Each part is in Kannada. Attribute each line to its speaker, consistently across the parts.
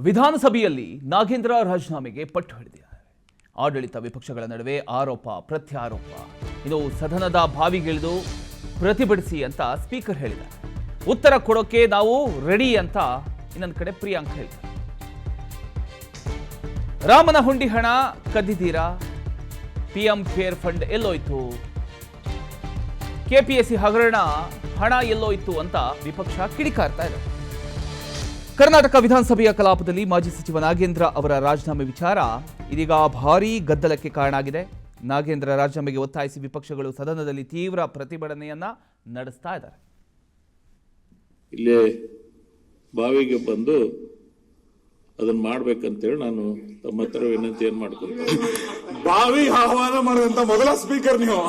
Speaker 1: ವಿಧಾನಸಭೆಯಲ್ಲಿ ನಾಗೇಂದ್ರ ರಾಜೀನಾಮೆಗೆ ಪಟ್ಟು ಹಿಡಿದಿದ್ದಾರೆ. ಆಡಳಿತ ವಿಪಕ್ಷಗಳ ನಡುವೆ ಆರೋಪ ಪ್ರತ್ಯಾರೋಪ. ಇದು ಸದನದ ಬಾವಿಗಿಳಿದು ಪ್ರತಿಭಟಿಸಿ ಅಂತ ಸ್ಪೀಕರ್ ಹೇಳಿದ್ದಾರೆ. ಉತ್ತರ ಕೊಡೋಕೆ ನಾವು ರೆಡಿ ಅಂತ ಇನ್ನೊಂದು ಕಡೆ ಪ್ರಿಯಾಂಕ್ ಹೇಳಿದ್ದಾರೆ. ರಾಮನ ಹುಂಡಿ ಹಣ ಕದ್ದಿದ್ದೀರಾ? ಪಿಎಂ ಕೇರ್ ಫಂಡ್ ಎಲ್ಲೋಯ್ತು? ಕೆಪಿಎಸ್ಸಿ ಹಗರಣ ಹಣ ಎಲ್ಲೋಯ್ತು ಅಂತ ವಿಪಕ್ಷ ಕಿಡಿಕಾರ್ತಾ ಇದೆ. ಕರ್ನಾಟಕ ವಿಧಾನಸಭೆಯ ಕಲಾಪದಲ್ಲಿ ಮಾಜಿ ಸಚಿವ ನಾಗೇಂದ್ರ ಅವರ ರಾಜೀನಾಮೆ ವಿಚಾರ ಇದೀಗ ಭಾರೀ ಗದ್ದಲಕ್ಕೆ ಕಾರಣ ಆಗಿದೆ. ನಾಗೇಂದ್ರ ರಾಜೀನಾಮೆಗೆ ಒತ್ತಾಯಿಸಿ ವಿಪಕ್ಷಗಳು ಸದನದಲ್ಲಿ ತೀವ್ರ ಪ್ರತಿಭಟನೆಯನ್ನ ನಡೆಸ್ತಾ ಇದ್ದಾರೆ.
Speaker 2: ಇಲ್ಲೇ ಬಾವಿಗೆ ಬಂದು ಅದನ್ನ ಮಾಡ್ಬೇಕಂತೇಳಿ ನಾನು ತಮ್ಮ ಹತ್ರ ವಿನಂತಿಯನ್ನು ಮಾಡ್ಕೊಂತೀನಿ.
Speaker 3: ಬಾವಿ ಆಹ್ವಾನ ಮಾಡಿದಂತ ಮೊದಲ ಸ್ಪೀಕರ್ ನೀವು.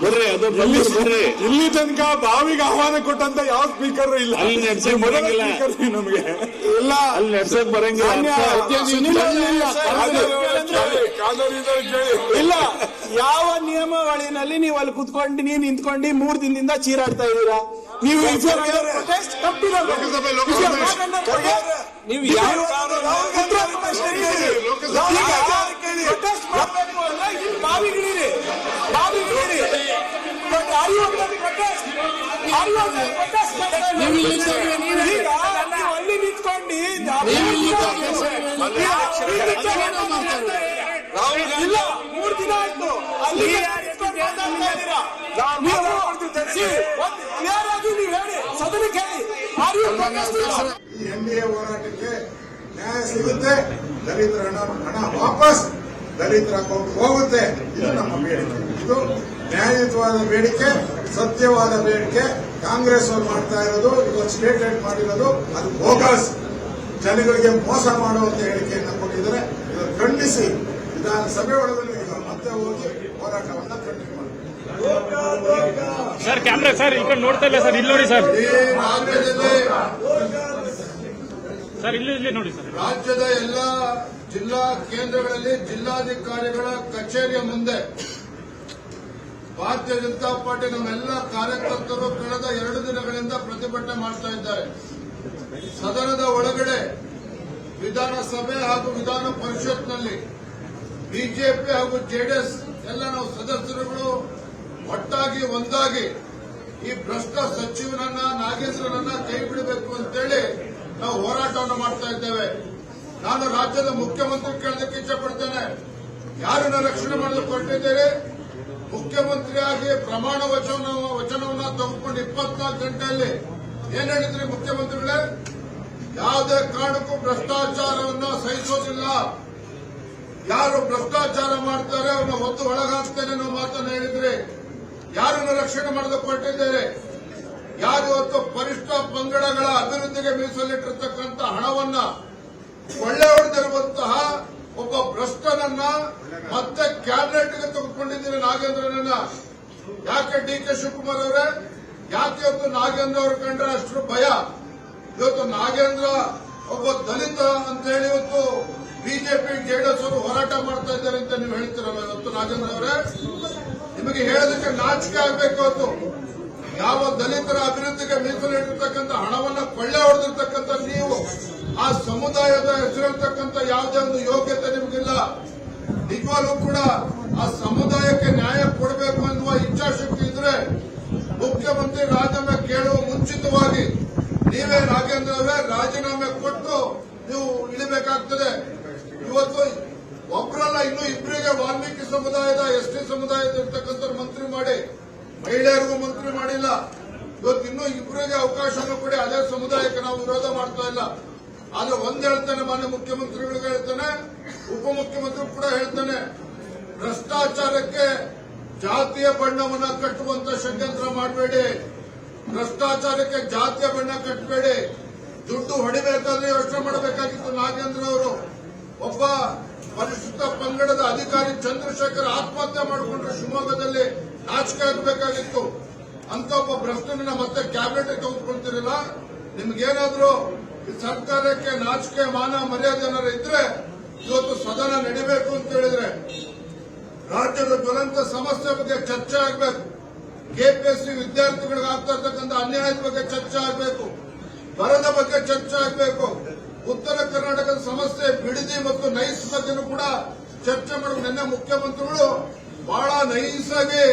Speaker 2: ಬರ್ರಿ ಅದು ಬರ್ರಿ.
Speaker 3: ಇಲ್ಲಿ ತನಕ ಬಾವಿಗೆ ಆಹ್ವಾನ ಕೊಟ್ಟಂತ ಯಾವ ಸ್ಪೀಕರ್ ಇಲ್ಲ.
Speaker 2: ಅಲ್ಲಿ ನಡ್ಸಕ್ ಬರಂಗಿಲ್ಲ
Speaker 3: ನಮಗೆ
Speaker 2: ಇಲ್ಲ, ಅಲ್ಲಿ ನಡ್ಸಕ್ ಬರಂಗಿಲ್ಲ.
Speaker 4: ಇಲ್ಲ, ಯಾವ ನಿಯಮಾವಳಿನಲ್ಲಿ ನೀವು ಅಲ್ಲಿ ಕುತ್ಕೊಂಡು ನೀವು ನಿಂತ್ಕೊಂಡು 3 ದಿನದಿಂದ ಚೀರಾಡ್ತಾ ಇದ್ದೀರಾ? ನೀವು ಬಾವಿಗಿಳಿರಿ, ಬಾವಿಗಿಳಿರಿ. ಅಲ್ಲಿ ನಿಂತ್ಕೊಂಡು ಇಲ್ಲ, 3 ದಿನ ಆಯ್ತು ಅಲ್ಲಿ ನೀವು ಹೇಳಿ, ಸದನಕ್ಕೆ ಹೇಳಿ.
Speaker 3: ಈ ಎನ್ಡಿಎ ಹೋರಾಟಕ್ಕೆ ನ್ಯಾಯ ಸಿಗುತ್ತೆ, ದಲಿತರ ಹಣ ವಾಪಸ್ ದಲಿತರ ಅಕೌಂಟ್ ಹೋಗುತ್ತೆ. ಇದು ನಮ್ಮ ಬೇಡಿಕೆ. ಇದು ನ್ಯಾಯಯುತವಾದ ಬೇಡಿಕೆ, ಸತ್ಯವಾದ ಬೇಡಿಕೆ. ಕಾಂಗ್ರೆಸ್ ಅವರು ಮಾಡ್ತಾ ಇರೋದು, ಇವತ್ತು ಸ್ಟೇಟ್ಮೆಂಟ್ ಮಾಡಿರೋದು ಅದು ಬೋಗಸ್. ಜನಗಳಿಗೆ ಮೋಸ ಮಾಡುವಂತ ಹೇಳಿಕೆಯನ್ನು ಕೊಟ್ಟಿದ್ದಾರೆ. ಇದನ್ನು ಖಂಡಿಸಿ ವಿಧಾನಸಭೆ ಒಳಗಡೆ ಮತ್ತೆ ಹೋಗಿ ಹೋರಾಟವನ್ನು ಕಂಟಿನ್ಯೂ ಮಾಡಿ.
Speaker 5: ಸರ್ ಕ್ಯಾಮ್ರಾ ಸರ್ ಈ ಕಡೆ ನೋಡ್ತಾ ಇಲ್ಲ ಸರ್, ಇಲ್ಲಿ ನೋಡಿ ಸರ್. ಸರ್ ಇಲ್ಲಿ ನೋಡಿ ಸರ್.
Speaker 6: ರಾಜ್ಯದ ಎಲ್ಲ ಜಿಲ್ಲಾ ಕೇಂದ್ರಗಳಲ್ಲಿ ಜಿಲ್ಲಾಧಿಕಾರಿಗಳ ಕಚೇರಿಯ ಮುಂದೆ ಭಾರತೀಯ ಜನತಾ ಪಾರ್ಟಿ ನಮ್ಮೆಲ್ಲ ಕಾರ್ಯಕರ್ತರು ಕಳೆದ 2 ದಿನಗಳಿಂದ ಪ್ರತಿಭಟನೆ ಮಾಡ್ತಾ ಇದ್ದಾರೆ. ಸದನದ ಒಳಗಡೆ ವಿಧಾನಸಭೆ ಹಾಗೂ ವಿಧಾನ ಪರಿಷತ್ನಲ್ಲಿ ಬಿಜೆಪಿ ಹಾಗೂ ಜೆಡಿಎಸ್ ಎಲ್ಲ ನಾವು ಸದಸ್ಯರುಗಳು ಒಟ್ಟಾಗಿ ಒಂದಾಗಿ ಈ ಭ್ರಷ್ಟ ಸಚಿವನನ್ನ ನಾಗೇಂದ್ರನನ್ನ ಕೈ ಬಿಡಬೇಕು ಅಂತೇಳಿ ನಾವು ಹೋರಾಟವನ್ನು ಮಾಡ್ತಾ ಇದ್ದೇವೆ. ನಾನು ರಾಜ್ಯದ ಮುಖ್ಯಮಂತ್ರಿ ಕೇಳೋದಕ್ಕೆ ಇಚ್ಛಪಡ್ತೇನೆ, ಯಾರನ್ನ ರಕ್ಷಣೆ ಮಾಡಲು ಕೊಟ್ಟಿದ್ದೀರಿ? ಮುಖ್ಯಮಂತ್ರಿಯಾಗಿ ಪ್ರಮಾಣ ವಚನವನ್ನ ತೆಗೆದುಕೊಂಡು 24 ಗಂಟೆಯಲ್ಲಿ ಏನ್ ಹೇಳಿದ್ರಿ ಮುಖ್ಯಮಂತ್ರಿಗಳೇ? ಯಾವುದೇ ಕಾರಣಕ್ಕೂ ಭ್ರಷ್ಟಾಚಾರವನ್ನ ಸಹಿಸೋದಿಲ್ಲ, ಯಾರು ಭ್ರಷ್ಟಾಚಾರ ಮಾಡ್ತಾರೆ ಅವ್ರನ್ನ ಒತ್ತು ಒಳಗಾಗ್ತೇನೆ ಅನ್ನೋ ಮಾತನ್ನು ಹೇಳಿದ್ರಿ. ಯಾರನ್ನ ರಕ್ಷಣೆ ಮಾಡಲು ಕೊಟ್ಟಿದ್ದೀರಿ? ಯಾರು ಇವತ್ತು ಪರಿಷ್ಠ ಪಂಗಡಗಳ ಅಭಿವೃದ್ಧಿಗೆ ಮೀಸಲಿಟ್ಟಿರ್ತಕ್ಕಂಥ ಹಣವನ್ನ ಕೊಳ್ಳೆ ಹೊಡೆದಿರುವಂತಹ ಒಬ್ಬ ಭ್ರಷ್ಟನನ್ನ ಮತ್ತೆ ಕ್ಯಾಬಿನೆಟ್ಗೆ ತೆಗೆದುಕೊಂಡಿದ್ದೀರಿ ನಾಗೇಂದ್ರನನ್ನ. ಯಾಕೆ ಡಿ.ಕೆ. ಶಿವಕುಮಾರ್ ಅವರೇ, ಯಾಕೆ ಇವತ್ತು ನಾಗೇಂದ್ರ ಅವರು ಕಂಡ್ರೆ ಅಷ್ಟು ಭಯ? ಇವತ್ತು ನಾಗೇಂದ್ರ ಒಬ್ಬ ದಲಿತ ಅಂತ ಹೇಳಿ ಇವತ್ತು ಬಿಜೆಪಿ ಜೆಡಿಎಸ್ ಅವರು ಹೋರಾಟ ಮಾಡ್ತಾ ಇದ್ದಾರೆ ಅಂತ ನೀವು ಹೇಳ್ತೀರಲ್ಲ. ಇವತ್ತು ನಾಗೇಂದ್ರ ಅವರೇ, ನಿಮಗೆ ಹೇಳೋದಕ್ಕೆ ನಾಚಿಕೆ ಆಗಬೇಕು. ಇವತ್ತು ಯಾವ ದಲಿತರ ಅಭಿವೃದ್ಧಿಗೆ ಮೀಸಲಿಟ್ಟಿರ್ತಕ್ಕಂಥ ಹಣವನ್ನ ಕೊಳ್ಳೆ ಹೊಡೆದಿರ್ತಕ್ಕಂಥ ನೀವು, ಆ ಸಮುದಾಯದ ಹೆಸರಿರ್ತಕ್ಕಂಥ ಯಾವುದೇ ಒಂದು ಯೋಗ್ಯತೆ ನಿಮಗಿಲ್ಲ. ನಿಜವಾಗ್ಲೂ ಕೂಡ ಆ ಸಮುದಾಯಕ್ಕೆ ನ್ಯಾಯ ಕೊಡಬೇಕು ಅನ್ನುವ ಇಚ್ಛಾಶಕ್ತಿ ಇದ್ರೆ ಮುಖ್ಯಮಂತ್ರಿ ರಾಜೀನಾಮೆ ಕೇಳುವ ಮುಂಚಿತವಾಗಿ ನೀವೇ ನಾಗೇಂದ್ರ ಅವರೇ ರಾಜೀನಾಮೆ ಕೊಟ್ಟು ನೀವು ಇಳಿಬೇಕಾಗ್ತದೆ. ಇವತ್ತು ಒಬ್ಬರಲ್ಲ, ಇನ್ನೂ 2 ವಾಲ್ಮೀಕಿ ಸಮುದಾಯದ ಎಸ್ಟಿ ಸಮುದಾಯದ ಇರ್ತಕ್ಕಂಥ ಮಂತ್ರಿ ಮಾಡಿ, ಮಹಿಳೆಯರಿಗೂ ಮಂತ್ರಿ ಮಾಡಿಲ್ಲ. ಇವತ್ತು ಇನ್ನೂ 2 ಅವಕಾಶನೂ ಕೊಡಿ. ಅದೇ ಸಮುದಾಯಕ್ಕೆ ನಾವು ವಿರೋಧ ಮಾಡ್ತಾ ಇಲ್ಲ. ಆದ್ರೆ ಒಂದ್ ಹೇಳ್ತಾನೆ, ಮಾನ್ಯ ಮುಖ್ಯಮಂತ್ರಿಗಳಿಗೆ ಹೇಳ್ತಾನೆ, ಉಪಮುಖ್ಯಮಂತ್ರಿ ಕೂಡ ಹೇಳ್ತಾನೆ, ಭ್ರಷ್ಟಾಚಾರಕ್ಕೆ ಜಾತಿಯ ಬಣ್ಣವನ್ನ ಕಟ್ಟುವಂತ ಷಡ್ಯಂತ್ರ ಮಾಡಬೇಡಿ. ಭ್ರಷ್ಟಾಚಾರಕ್ಕೆ ಜಾತಿಯ ಬಣ್ಣ ಕಟ್ಟಬೇಡಿ. ದುಡ್ಡು ಹೊಡಿಬೇಕಾದ್ರೆ ಯೋಚನೆ ಮಾಡಬೇಕಾಗಿತ್ತು ನಾಗೇಂದ್ರ ಅವರು. ಒಬ್ಬ ಪರಿಶಿಷ್ಟ ಪಂಗಡದ ಅಧಿಕಾರಿ ಚಂದ್ರಶೇಖರ್ ಆತ್ಮಹತ್ಯೆ ಮಾಡಿಕೊಂಡ್ರೆ ಶಿವಮೊಗ್ಗದಲ್ಲಿ ನಾಚಿಕೆ ಆಗಬೇಕಾಗಿತ್ತು. ಅಂತ ಒಬ್ಬ ಭ್ರಷ್ಟನನ್ನ ಮತ್ತೆ ಕ್ಯಾಬಿನೆಟ್ ತೆಗೆದುಕೊಳ್ತಿರಲಿಲ್ಲ. ನಿಮ್ಗೇನಾದ್ರೂ ಈ ಸರ್ಕಾರಕ್ಕೆ ನಾಚಿಕೆ ಮಾನ ಮರ್ಯಾದೆ ಏನಾದ್ರು ಇದ್ರೆ ಇವತ್ತು ಸದನ ನಡಿಬೇಕು ಅಂತ ಹೇಳಿದ್ರೆ ರಾಜ್ಯದ ಜ್ವಲಂತ ಸಮಸ್ಯೆ ಬಗ್ಗೆ ಚರ್ಚೆ ಆಗಬೇಕು. ಕೆಪಿಎಸ್ಸಿ ವಿದ್ಯಾರ್ಥಿಗಳಿಗೆ ಆಗ್ತಾ ಇರ್ತಕ್ಕಂಥ ಅನ್ಯಾಯದ ಬಗ್ಗೆ ಚರ್ಚೆ ಆಗಬೇಕು. ಬರದ ಬಗ್ಗೆ ಚರ್ಚೆ ಆಗಬೇಕು. ಕರ್ನಾಟಕದ ಸಮಸ್ಯೆ ಬಿಡದಿ ಮತ್ತು ನೈಸ್ ಬಗ್ಗೆನೂ ಕೂಡ ಚರ್ಚೆ ಮಾಡಿ ನಿನ್ನೆ ಮುಖ್ಯಮಂತ್ರಿಗಳು ಬಹಳ ನೈಸಾಗಿ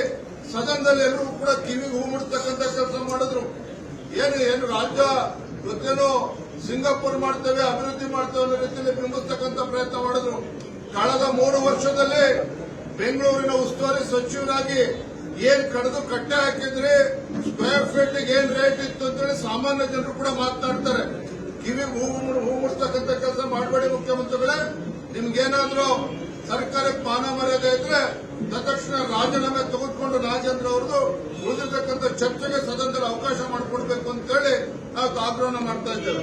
Speaker 6: ಸದನದಲ್ಲಿ ಎಲ್ಲರೂ ಕೂಡ ಕಿವಿಗೆ ಹೂ ಮುಡ್ತಕ್ಕಂಥ ಕೆಲಸ ಮಾಡಿದ್ರು. ಏನು ರಾಜ್ಯ ಇವತ್ತೇನು ಸಿಂಗಾಪುರ್ ಮಾಡ್ತೇವೆ, ಅಭಿವೃದ್ಧಿ ಮಾಡ್ತೇವೆ ಅನ್ನೋ ರೀತಿಯಲ್ಲಿ ಬಿಂಬಿಸ್ತಕ್ಕಂಥ ಪ್ರಯತ್ನ ಮಾಡಿದ್ರು. ಕಳೆದ 3 ವರ್ಷದಲ್ಲಿ ಬೆಂಗಳೂರಿನ ಉಸ್ತುವಾರಿ ಸಚಿವರಾಗಿ ಏನ್ ಕಡಿದು ಕಟ್ಟೆ ಹಾಕಿದ್ರೆ ಸ್ಕ್ವೇರ್ ಫೀಟ್ ಏನ್ ರೇಟ್ ಇತ್ತು ಅಂತೇಳಿ ಸಾಮಾನ್ಯ ಜನರು ಕೂಡ ಮಾತನಾಡ್ತಾರೆ. ಕಿವಿಗೆ ಹೂ ಮುಡ್ತಕ್ಕಂಥ ಕೆಲಸ ಮಾಡಬೇಡಿ ಮುಖ್ಯಮಂತ್ರಿಗಳೇ. ನಿಮ್ಗೇನಾದ್ರೂ ಸರ್ಕಾರಕ್ಕೆ ಮಾನ ಮರ್ಯಾದೆ ಇದ್ರೆ ತಕ್ಷಣ ರಾಜೀನಾಮೆ ತೆಗೆದುಕೊಂಡು ರಾಜೇಂದ್ರ ಅವ್ರದ್ದು ಉಳಿದಿರ್ತಕ್ಕಂಥ ಚರ್ಚೆಗೆ ಸದನದಲ್ಲಿ ಅವಕಾಶ ಮಾಡಿಕೊಡ್ಬೇಕು ಅಂತ ಹೇಳಿ ನಾವು ಆಗ್ರಹ ಮಾಡ್ತಾ ಇದ್ದೇವೆ.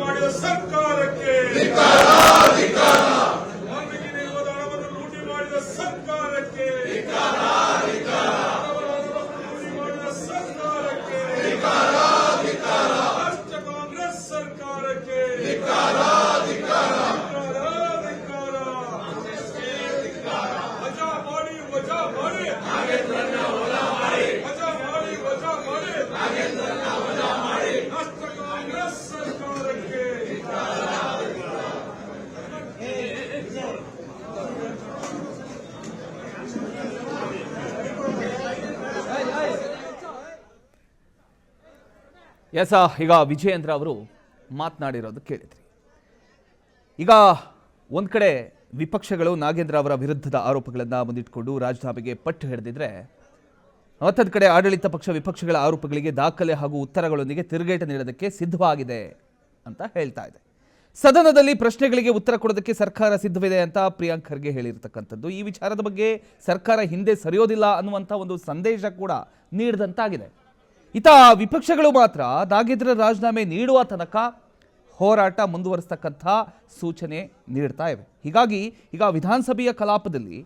Speaker 5: ಮಾಡಿದ ಸರ್ಕಾರಕ್ಕೆ ಲೂಟಿ ಮಾಡಿದ ಸರ್ಕಾರಕ್ಕೆ ಕಾಂಗ್ರೆಸ್ ಸರ್ಕಾರಕ್ಕೆ ವಜಾ ಮಾಡಿ ವಜಾ ಮಾಡಿ ವಜಾ ಮಾಡಿ ವಜಾ ಮಾಡಿ ರಾಷ್ಟ್ರ ಕಾಂಗ್ರೆಸ್ ಸರ್ಕಾರಕ್ಕೆ
Speaker 1: ಎಸ್, ಈಗ ವಿಜಯೇಂದ್ರ ಅವರು ಮಾತನಾಡಿರೋದು ಕೇಳಿದ್ರಿ. ಈಗ ಒಂದು ಕಡೆ ವಿಪಕ್ಷಗಳು ನಾಗೇಂದ್ರ ಅವರ ವಿರುದ್ಧದ ಆರೋಪಗಳನ್ನು ಮುಂದಿಟ್ಟುಕೊಂಡು ರಾಜೀನಾಮೆಗೆ ಪಟ್ಟು ಹಿಡಿದಿದ್ರೆ, ಮತ್ತೊಂದು ಕಡೆ ಆಡಳಿತ ಪಕ್ಷ ವಿಪಕ್ಷಗಳ ಆರೋಪಗಳಿಗೆ ದಾಖಲೆ ಹಾಗೂ ಉತ್ತರಗಳೊಂದಿಗೆ ತಿರುಗೇಟು ನೀಡೋದಕ್ಕೆ ಸಿದ್ಧವಾಗಿದೆ ಅಂತ ಹೇಳ್ತಾ ಇದೆ. ಸದನದಲ್ಲಿ ಪ್ರಶ್ನೆಗಳಿಗೆ ಉತ್ತರ ಕೊಡೋದಕ್ಕೆ ಸರ್ಕಾರ ಸಿದ್ಧವಿದೆ ಅಂತ ಪ್ರಿಯಾಂಕ್ ಖರ್ಗೆ ಹೇಳಿರ್ತಕ್ಕಂಥದ್ದು. ಈ ವಿಚಾರದ ಬಗ್ಗೆ ಸರ್ಕಾರ ಹಿಂದೆ ಸರಿಯೋದಿಲ್ಲ ಅನ್ನುವಂಥ ಒಂದು ಸಂದೇಶ ಕೂಡ ನೀಡಿದಂತಾಗಿದೆ. ಇತ ವಿಪಕ್ಷಗಳು ಮಾತ್ರ ನಾಗೇಂದ್ರ ರಾಜೀನಾಮೆ ನೀಡುವ ತನಕ ಹೋರಾಟ ಮುಂದುವರಿಸತಕ್ಕಂಥ ಸೂಚನೆ ನೀಡ್ತಾ ಇವೆ. ಹೀಗಾಗಿ ಈಗ ವಿಧಾನಸಭೆಯ ಕಲಾಪದಲ್ಲಿ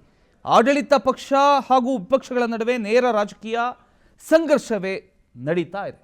Speaker 1: ಆಡಳಿತ ಪಕ್ಷ ಹಾಗೂ ವಿಪಕ್ಷಗಳ ನಡುವೆ ನೇರ ರಾಜಕೀಯ ಸಂಘರ್ಷವೇ ನಡೀತಾ ಇದೆ.